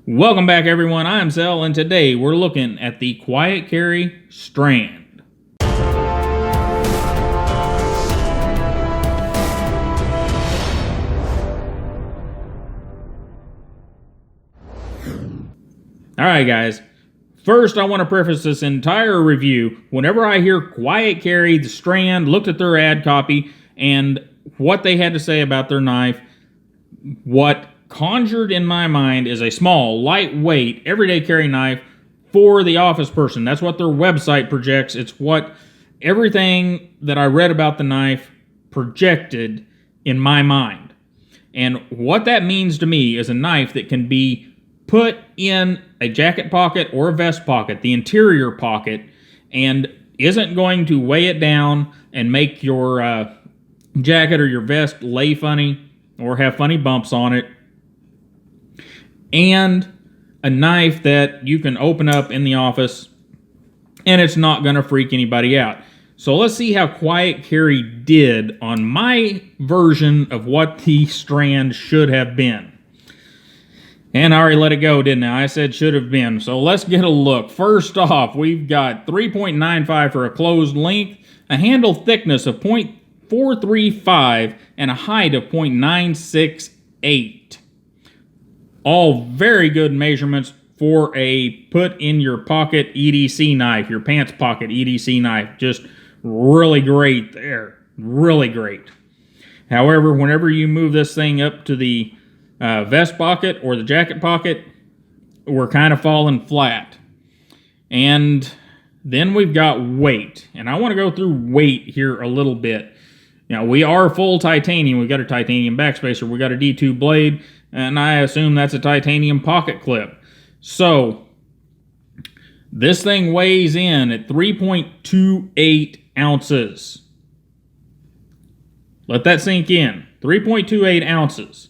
Welcome back, everyone. I'm Zell, and today we're looking at the Quiet Carry Strand. Alright, guys. First, I want to preface this entire review. Whenever I hear Quiet Carry, the Strand, looked at their ad copy, and what they had to say about their knife, what conjured in my mind is a small, lightweight, everyday carry knife for the office person. That's what their website projects. It's what everything that I read about the knife projected in my mind. And what that means to me is a knife that can be put in a jacket pocket or a vest pocket, the interior pocket, and isn't going to weigh it down and make your jacket or your vest lay funny or have funny bumps on it. And a knife that you can open up in the office and it's not going to freak anybody out. So let's see how Quiet Carry did on my version of what the Strand should have been. And I already let it go, didn't I? I said should have been. So let's get a look. First off, we've got 3.95 for a closed length, a handle thickness of 0.435, and a height of 0.968. All very good measurements for a put-in-your-pocket EDC knife, your pants pocket EDC knife. Just really great there. Really great. However, whenever you move this thing up to the vest pocket or the jacket pocket, we're kind of falling flat. And then we've got weight. And I want to go through weight here a little bit. Now, we are full titanium. We've got a titanium backspacer. We've got a D2 blade. And I assume that's a titanium pocket clip. So, this thing weighs in at 3.28 ounces. Let that sink in. 3.28 ounces.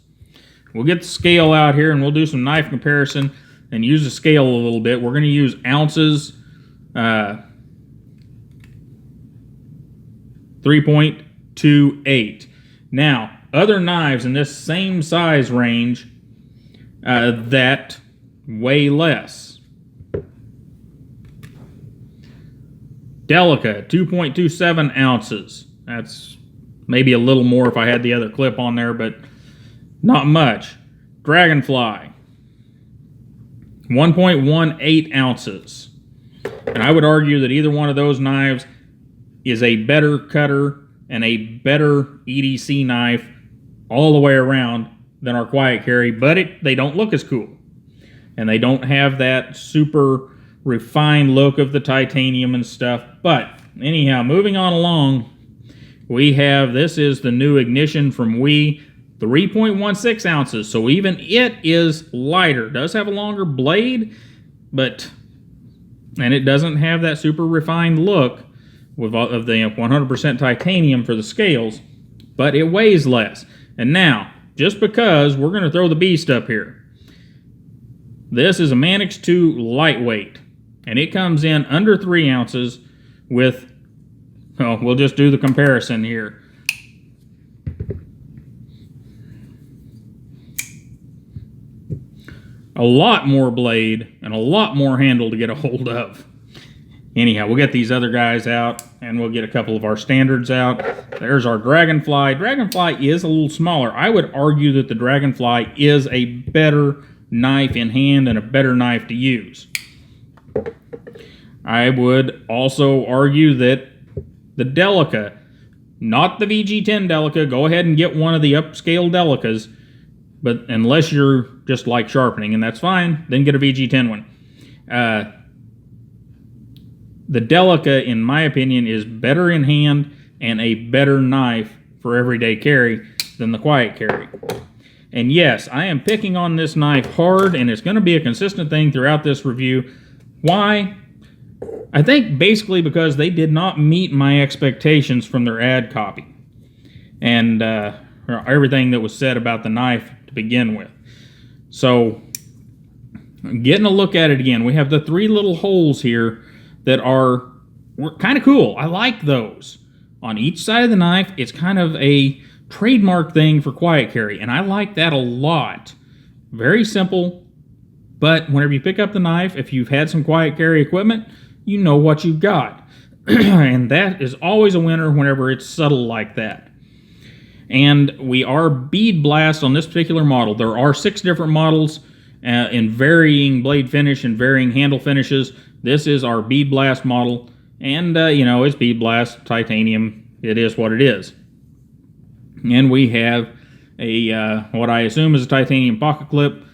We'll get the scale out here and we'll do some knife comparison and use the scale a little bit. We're going to use ounces. 3.28. Now, other knives in this same size range that weigh less. Delica, 2.27 ounces. That's maybe a little more if I had the other clip on there, but not much. Dragonfly, 1.18 ounces. And I would argue that either one of those knives is a better cutter and a better EDC knife all the way around than our Quiet Carry, but they don't look as cool. And they don't have that super refined look of the titanium and stuff. But anyhow, moving on along, we have, this is the new Ignition from WE, 3.16 ounces. So even it is lighter. Does have a longer blade, and it doesn't have that super refined look of the 100% titanium for the scales, but it weighs less. And now, just because we're going to throw the beast up here, this is a Manix 2 lightweight, and it comes in under 3 ounces with, well, we'll just do the comparison here. A lot more blade and a lot more handle to get a hold of. Anyhow, we'll get these other guys out, and we'll get a couple of our standards out. There's our Dragonfly. Dragonfly is a little smaller. I would argue that the Dragonfly is a better knife in hand and a better knife to use. I would also argue that the Delica, not the VG10 Delica, go ahead and get one of the upscale Delicas, but unless you're just like sharpening, and that's fine, then get a VG10 one. The Delica, in my opinion, is better in hand and a better knife for everyday carry than the Quiet Carry. And yes, I am picking on this knife hard, and it's going to be a consistent thing throughout this review. Why? I think basically because they did not meet my expectations from their ad copy and everything that was said about the knife to begin with. So, getting a look at it again, we have the 3 little holes here that are kind of cool. I like those. On each side of the knife, it's kind of a trademark thing for Quiet Carry, and I like that a lot. Very simple, But whenever you pick up the knife, if you've had some quiet carry equipment, you know what you've got. And that is always a winner whenever it's subtle like that. And we are bead blast on this particular model. There are 6 different models in varying blade finish and varying handle finishes. This is our bead blast model. And, it's bead blast, titanium. It is what it is. And we have a what I assume is a titanium pocket clip.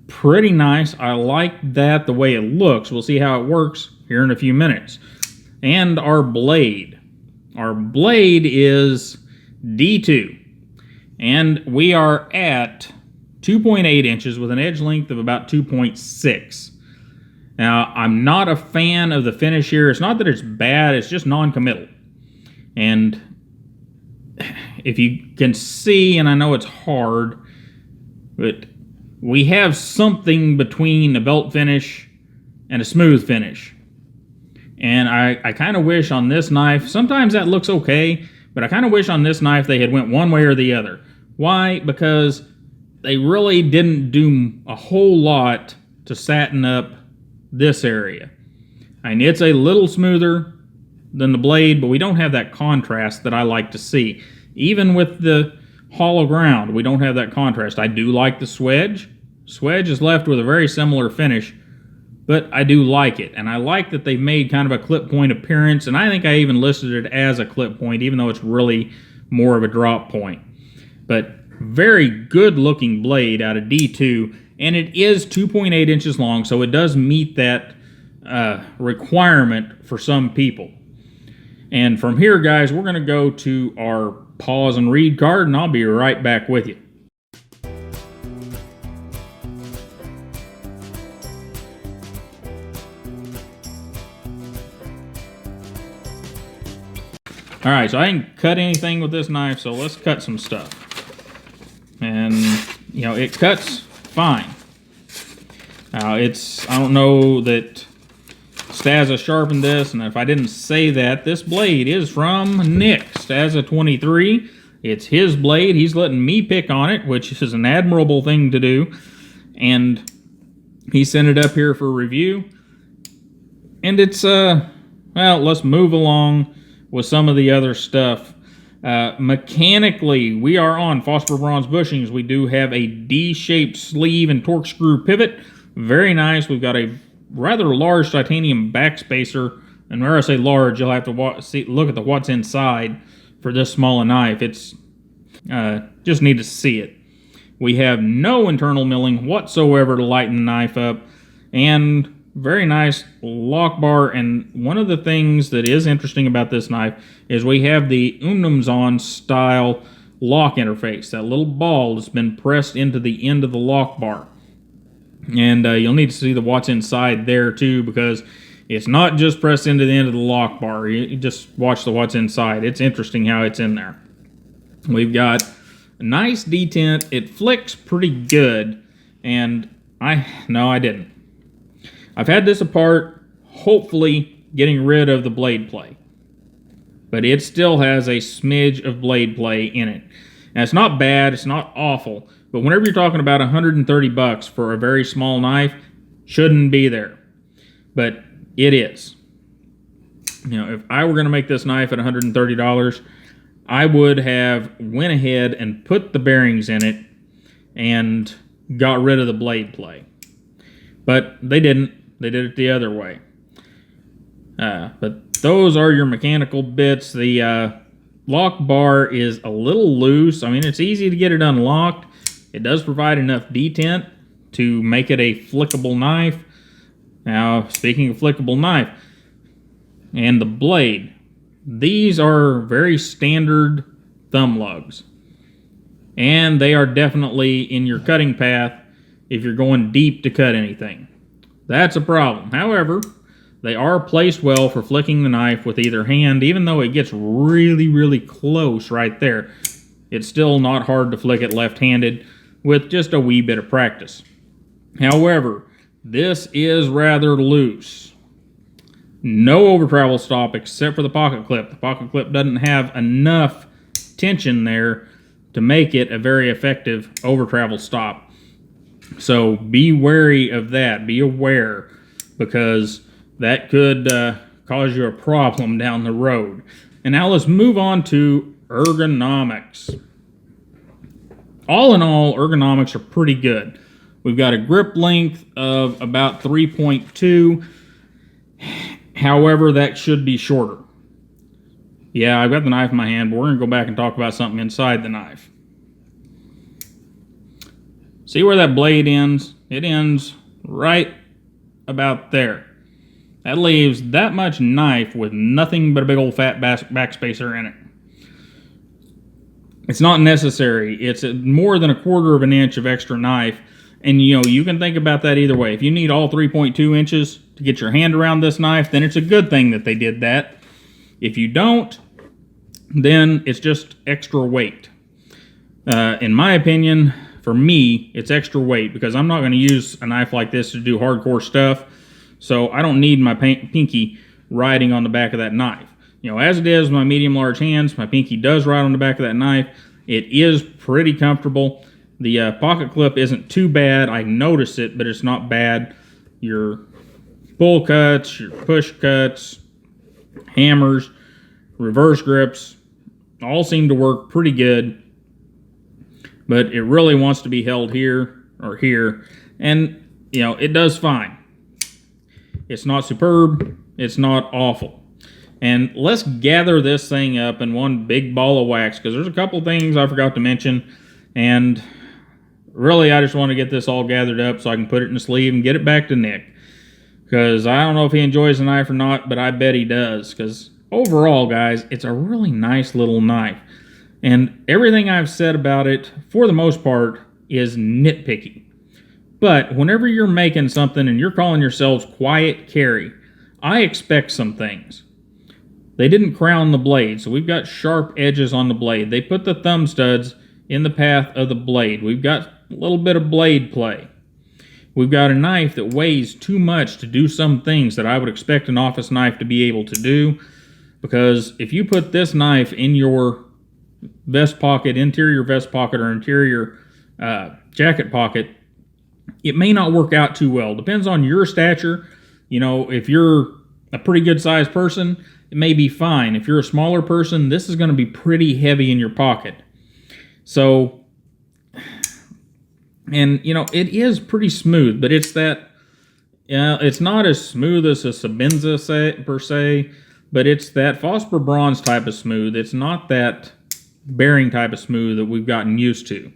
Pretty nice. I like that the way it looks. We'll see how it works here in a few minutes. And our blade. Our blade is D2. And we are at 2.8 inches with an edge length of about 2.6. Now, I'm not a fan of the finish here. It's not that it's bad, it's just non-committal. And if you can see, and I know it's hard, but we have something between a belt finish and a smooth finish. And I kind of wish on this knife, sometimes that looks okay, but I kind of wish on this knife they had went one way or the other. Why? Because they really didn't do a whole lot to satin up this area. I mean, it's a little smoother than the blade, but we don't have that contrast that I like to see. Even with the hollow ground, we don't have that contrast. I do like the swedge. Swedge is left with a very similar finish, but I do like it. And I like that they've made kind of a clip point appearance, and I think I even listed it as a clip point, even though it's really more of a drop point. But very good looking blade out of D2, and it is 2.8 inches long, so it does meet that requirement for some people. And from here, guys, we're going to go to our pause and read card, and I'll be right back with you. All right, so I didn't cut anything with this knife, so let's cut some stuff. And, it cuts fine. Now, I don't know that Stazza sharpened this, and if I didn't say that, this blade is from Nick, Stazza 23. It's his blade. He's letting me pick on it, which is an admirable thing to do. And he sent it up here for review. And it's, let's move along with some of the other stuff. Mechanically, we are on phosphor bronze bushings. We do have a D-shaped sleeve and torque screw pivot. Very nice. We've got a rather large titanium backspacer, and where I say large, you'll have to look at the what's inside for this small a knife. It's just need to see it. We have no internal milling whatsoever to lighten the knife up, and very nice lock bar. And one of the things that is interesting about this knife is we have the Umnumzon style lock interface. That little ball has been pressed into the end of the lock bar. And you'll need to see the what's inside there too, because it's not just pressed into the end of the lock bar. You just watch the what's inside. It's interesting how it's in there. We've got a nice detent. It flicks pretty good. And no, I didn't. I've had this apart, hopefully getting rid of the blade play. But it still has a smidge of blade play in it. And it's not bad, it's not awful. But whenever you're talking about $130 for a very small knife, shouldn't be there. But it is. If I were going to make this knife at $130, I would have went ahead and put the bearings in it and got rid of the blade play. But they didn't. They did it the other way. But those are your mechanical bits. The lock bar is a little loose. I mean, it's easy to get it unlocked. It does provide enough detent to make it a flickable knife. Now, speaking of flickable knife, and the blade, these are very standard thumb lugs. And they are definitely in your cutting path if you're going deep to cut anything. That's a problem. However, they are placed well for flicking the knife with either hand. Even though it gets really, really close right there, it's still not hard to flick it left-handed with just a wee bit of practice. However, this is rather loose. No over travel stop except for the pocket clip. The pocket clip doesn't have enough tension there to make it a very effective over travel stop. So be wary of that. Be aware, because that could cause you a problem down the road. And now let's move on to ergonomics. All in all, ergonomics are pretty good. We've got a grip length of about 3.2. However, that should be shorter. Yeah, I've got the knife in my hand, but we're going to go back and talk about something inside the knife. See where that blade ends? It ends right about there. That leaves that much knife with nothing but a big old fat backspacer in it. It's not necessary. It's more than 1/4 of an inch of extra knife. And you know, you can think about that either way. If you need all 3.2 inches to get your hand around this knife, then it's a good thing that they did that. If you don't, then it's just extra weight. In my opinion, for me, it's extra weight because I'm not going to use a knife like this to do hardcore stuff. So I don't need my pinky riding on the back of that knife. You know, as it is with my medium-large hands, my pinky does ride on the back of that knife. It is pretty comfortable. The pocket clip isn't too bad. I notice it, but it's not bad. Your pull cuts, your push cuts, hammers, reverse grips, all seem to work pretty good. But it really wants to be held here or here. And, you know, it does fine. It's not superb. It's not awful. And let's gather this thing up in one big ball of wax, because there's a couple things I forgot to mention. And really, I just want to get this all gathered up so I can put it in the sleeve and get it back to Nick. Because I don't know if he enjoys the knife or not, but I bet he does. Because overall, guys, it's a really nice little knife. And everything I've said about it, for the most part, is nitpicky. But whenever you're making something and you're calling yourselves Quiet Carry, I expect some things. They didn't crown the blade, so we've got sharp edges on the blade. They put the thumb studs in the path of the blade. We've got a little bit of blade play. We've got a knife that weighs too much to do some things that I would expect an office knife to be able to do. Because if you put this knife in your vest pocket, interior vest pocket, or interior jacket pocket, it may not work out too well. Depends on your stature. You know, if you're a pretty good sized person, it may be fine. If you're a smaller person, this is going to be pretty heavy in your pocket. So, and you know, it is pretty smooth, but it's that, it's not as smooth as a Sabenza per se, but it's that phosphor bronze type of smooth. It's not that bearing type of smooth that we've gotten used to.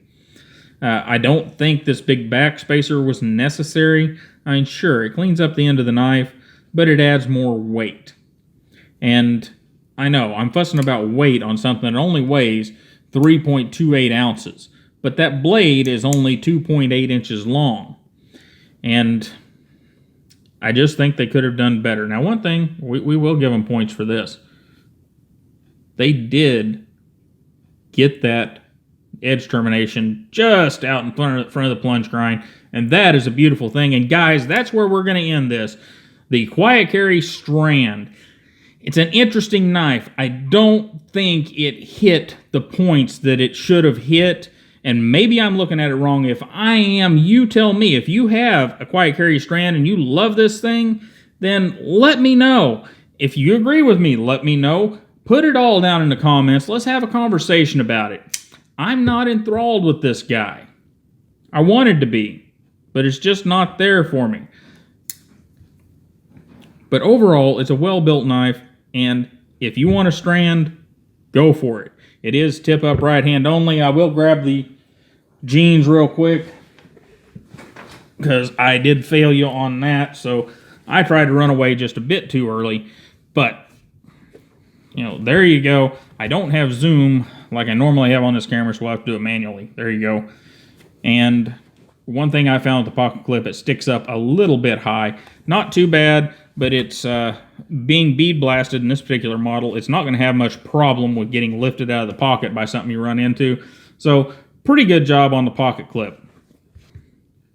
I don't think this big back spacer was necessary. I mean, sure, it cleans up the end of the knife, but it adds more weight. And I know, I'm fussing about weight on something that only weighs 3.28 ounces, but that blade is only 2.8 inches long. And I just think they could have done better. Now, one thing, we will give them points for this. They did get that edge termination just out in front of the plunge grind, and that is a beautiful thing. And guys, that's where we're going to end this. The Quiet Carry Strand. It's an interesting knife. I don't think it hit the points that it should have hit, and maybe I'm looking at it wrong. If I am, you tell me. If you have a Quiet Carry Strand and you love this thing, then let me know. If you agree with me, let me know. Put it all down in the comments. Let's have a conversation about it. I'm not enthralled with this guy. I wanted to be, but it's just not there for me. But overall, it's a well-built knife, and if you want a strand, go for it. It is tip up right hand only. I will grab the jeans real quick, because I did fail you on that, so I tried to run away just a bit too early. But, you know, there you go. I don't have zoom like I normally have on this camera, so we'll have to do it manually. There you go. And one thing I found with the pocket clip, it sticks up a little bit high. Not too bad, but it's being bead blasted in this particular model. It's not going to have much problem with getting lifted out of the pocket by something you run into. So pretty good job on the pocket clip.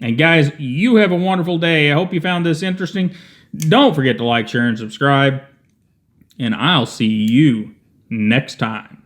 And guys, you have a wonderful day. I hope you found this interesting. Don't forget to like, share, and subscribe. And I'll see you next time.